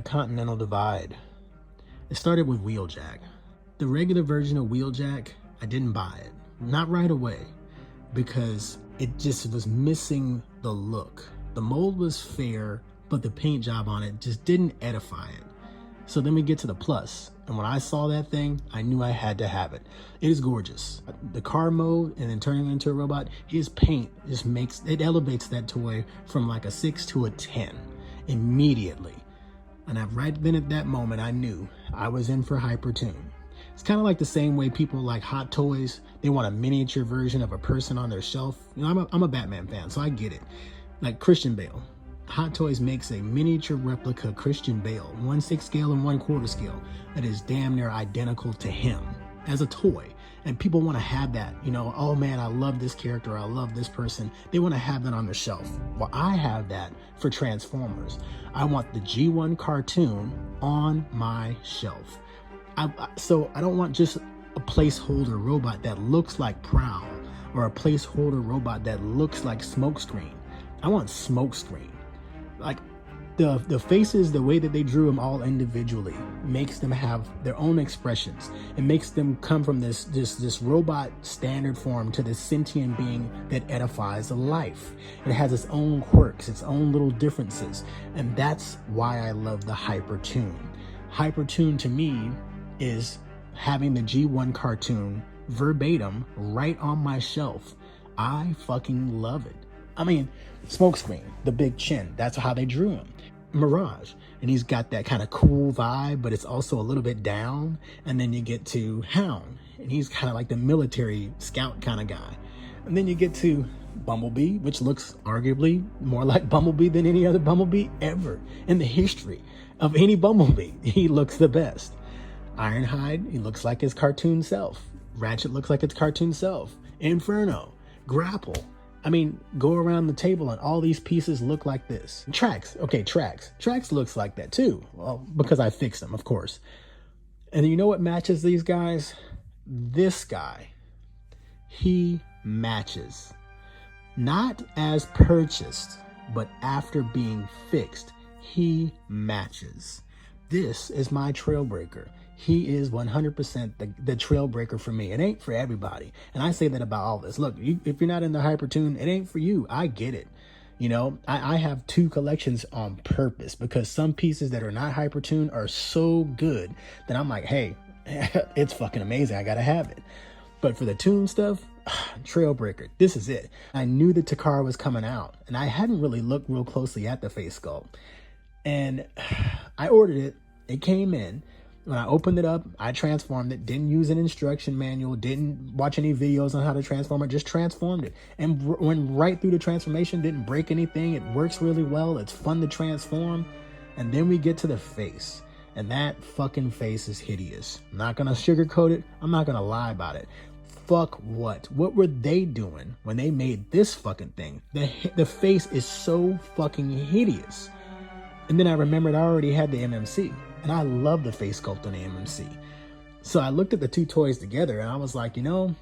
continental divide. It started with Wheeljack. The regular version of Wheeljack, I didn't buy it. Not right away, because it just was missing the look. The mold was fair, but the paint job on it just didn't edify it. So then we get to the Plus, and when I saw that thing, I knew I had to have it. It is gorgeous. The car mode and then turning it into a robot, his paint just elevates that toy from like a 6 to a 10 immediately. And right then at that moment, I knew I was in for Hypertune. It's kind of like the same way people like Hot Toys. They want a miniature version of a person on their shelf. You know, I'm a Batman fan, so I get it. Like Christian Bale. Hot Toys makes a miniature replica Christian Bale, 1/6 scale and 1/4 scale, that is damn near identical to him as a toy. And people want to have that, you know, oh man, I love this character, I love this person. They want to have that on their shelf. Well, I have that for Transformers. I want the G1 cartoon on my shelf. So I don't want just a placeholder robot that looks like Prowl or a placeholder robot that looks like Smokescreen. I want Smokescreen. Like the faces, the way that they drew them all individually makes them have their own expressions. It makes them come from this robot standard form to this sentient being that edifies a life. It has its own quirks, its own little differences. And that's why I love the Hypertune. Hypertune to me is having the G1 cartoon verbatim right on my shelf. I fucking love it. I mean, Smokescreen, the big chin, that's how they drew him. Mirage, and he's got that kind of cool vibe, but it's also a little bit down. And then you get to Hound, and he's kind of like the military scout kind of guy. And then you get to Bumblebee, which looks arguably more like Bumblebee than any other Bumblebee ever in the history of any Bumblebee. He looks the best. Ironhide, he looks like his cartoon self. Ratchet looks like its cartoon self. Inferno, Grapple. I mean, go around the table and all these pieces look like this. Trax, okay, Trax looks like that too. Well, because I fixed them, of course. And you know what matches these guys? This guy, he matches. Not as purchased, but after being fixed, he matches. This is my Trailbreaker. He is 100% the Trailbreaker for me. It ain't for everybody. And I say that about all this. Look, if you're not in the Hypertune, it ain't for you. I get it. You know, I have 2 collections on purpose because some pieces that are not Hypertune are so good that I'm like, hey, it's fucking amazing. I got to have it. But for the Tune stuff, Trailbreaker, this is it. I knew that Takara was coming out and I hadn't really looked real closely at the face sculpt. And I ordered it. It came in. When I opened it up, I transformed it, didn't use an instruction manual, didn't watch any videos on how to transform it, just transformed it. And went right through the transformation, didn't break anything. It works really well. It's fun to transform. And then we get to the face. And that fucking face is hideous. I'm not going to sugarcoat it. I'm not going to lie about it. Fuck what? What were they doing when they made this fucking thing? The face is so fucking hideous. And then I remembered I already had the MMC. And I love the face sculpt on the MMC. So I looked at the 2 toys together and I was like, you know,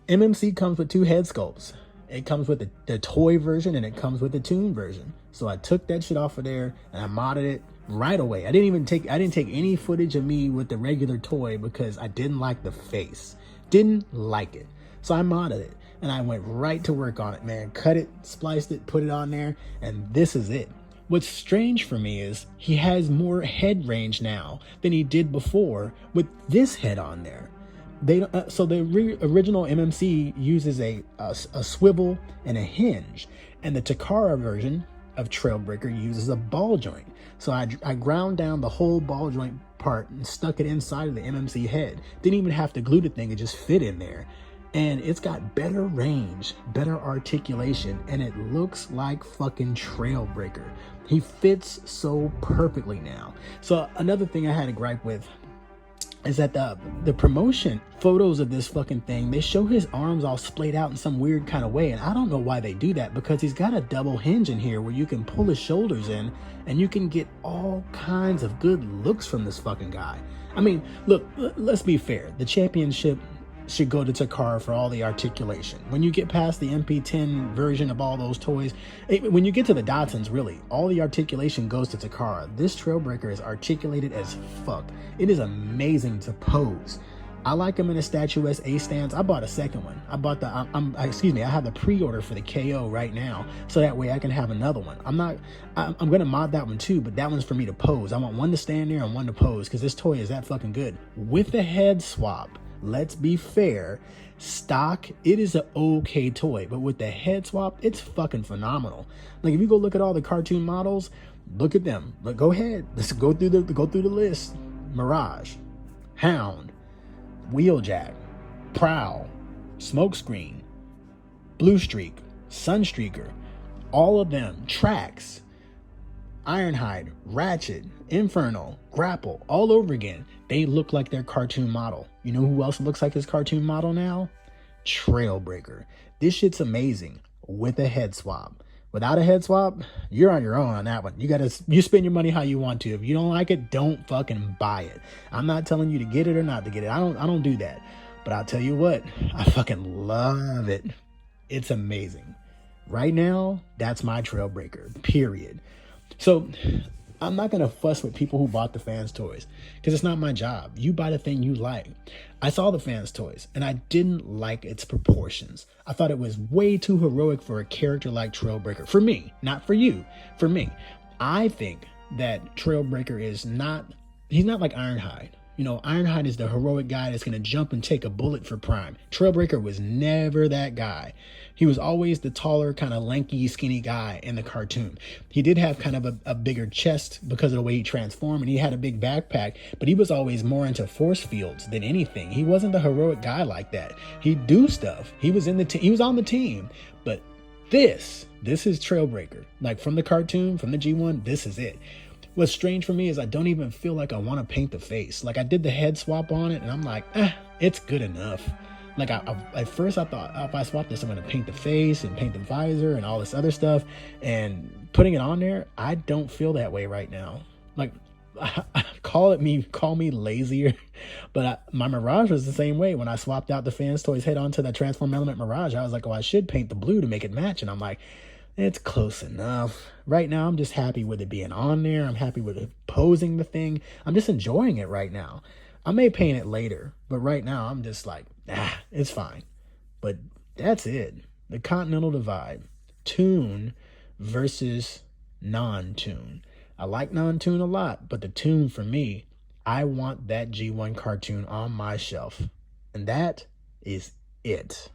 MMC comes with 2 head sculpts. It comes with the toy version and it comes with the Tune version. So I took that shit off of there and I modded it right away. I didn't take any footage of me with the regular toy because I didn't like the face. Didn't like it. So I modded it and I went right to work on it, man. Cut it, spliced it, put it on there, and this is it. What's strange for me is he has more head range now than he did before with this head on there. So the original MMC uses a swivel and a hinge, and the Takara version of Trailbreaker uses a ball joint. So I ground down the whole ball joint part and stuck it inside of the MMC head. Didn't even have to glue the thing, it just fit in there. And it's got better range, better articulation, and it looks like fucking Trailbreaker. He fits so perfectly now. So another thing I had a gripe with is that the promotion photos of this fucking thing, they show his arms all splayed out in some weird kind of way. And I don't know why they do that, because he's got a double hinge in here where you can pull his shoulders in and you can get all kinds of good looks from this fucking guy. I mean, look, let's be fair. The championship should go to Takara for all the articulation. When you get past the MP10 version of all those toys, when you get to the Datsuns, really, all the articulation goes to Takara. This Trailbreaker is articulated as fuck. It is amazing to pose. I like him in a statuesque A stance. I bought a second one. I bought the, I have the pre-order for the KO right now, so that way I can have another one. I'm gonna mod that one too, but that one's for me to pose. I want one to stand there and one to pose, because this toy is that fucking good. With the head swap, let's be fair, stock, it is an okay toy, but with the head swap, it's fucking phenomenal. Like, if you go look at all the cartoon models, look at them. But go ahead, let's go through the list. Mirage, Hound, Wheeljack, Prowl, Smokescreen, Blue Streak, Sunstreaker, all of them, Trax, Ironhide, Ratchet, Inferno, Grapple, all over again. They look like their cartoon model. You know who else looks like his cartoon model now? Trailbreaker. This shit's amazing with a head swap. Without a head swap, you're on your own on that one. You spend your money how you want to. If you don't like it, don't fucking buy it. I'm not telling you to get it or not to get it. I don't do that. But I'll tell you what, I fucking love it. It's amazing. Right now, that's my Trailbreaker, period. So I'm not going to fuss with people who bought the fans toys, because it's not my job. You buy the thing you like. I saw the fans toys and I didn't like its proportions. I thought it was way too heroic for a character like Trailbreaker. For me, not for you, for me. I think that Trailbreaker he's not like Ironhide. You know, Ironhide is the heroic guy that's going to jump and take a bullet for Prime. Trailbreaker was never that guy. He was always the taller, kind of lanky, skinny guy in the cartoon. He did have kind of a bigger chest because of the way he transformed, and he had a big backpack, but he was always more into force fields than anything. He wasn't the heroic guy like that. He'd do stuff. He was on the team, but this is Trailbreaker. Like, from the cartoon, from the G1, this is it. What's strange for me is I don't even feel like I want to paint the face. Like, I did the head swap on it and I'm like, it's good enough. Like, at first I thought, if I swap this, I'm going to paint the face and paint the visor and all this other stuff. And putting it on there, I don't feel that way right now. Like, call me lazier, but my Mirage was the same way. When I swapped out the fans toys head onto the Transform Element Mirage, I was like, oh, I should paint the blue to make it match. And I'm like, it's close enough. Right now, I'm just happy with it being on there. I'm happy with it posing the thing. I'm just enjoying it right now. I may paint it later, but right now I'm just like, it's fine. But that's it. The Continental Divide. Toon versus non-toon. I like non-toon a lot, but the toon for me, I want that G1 cartoon on my shelf. And that is it.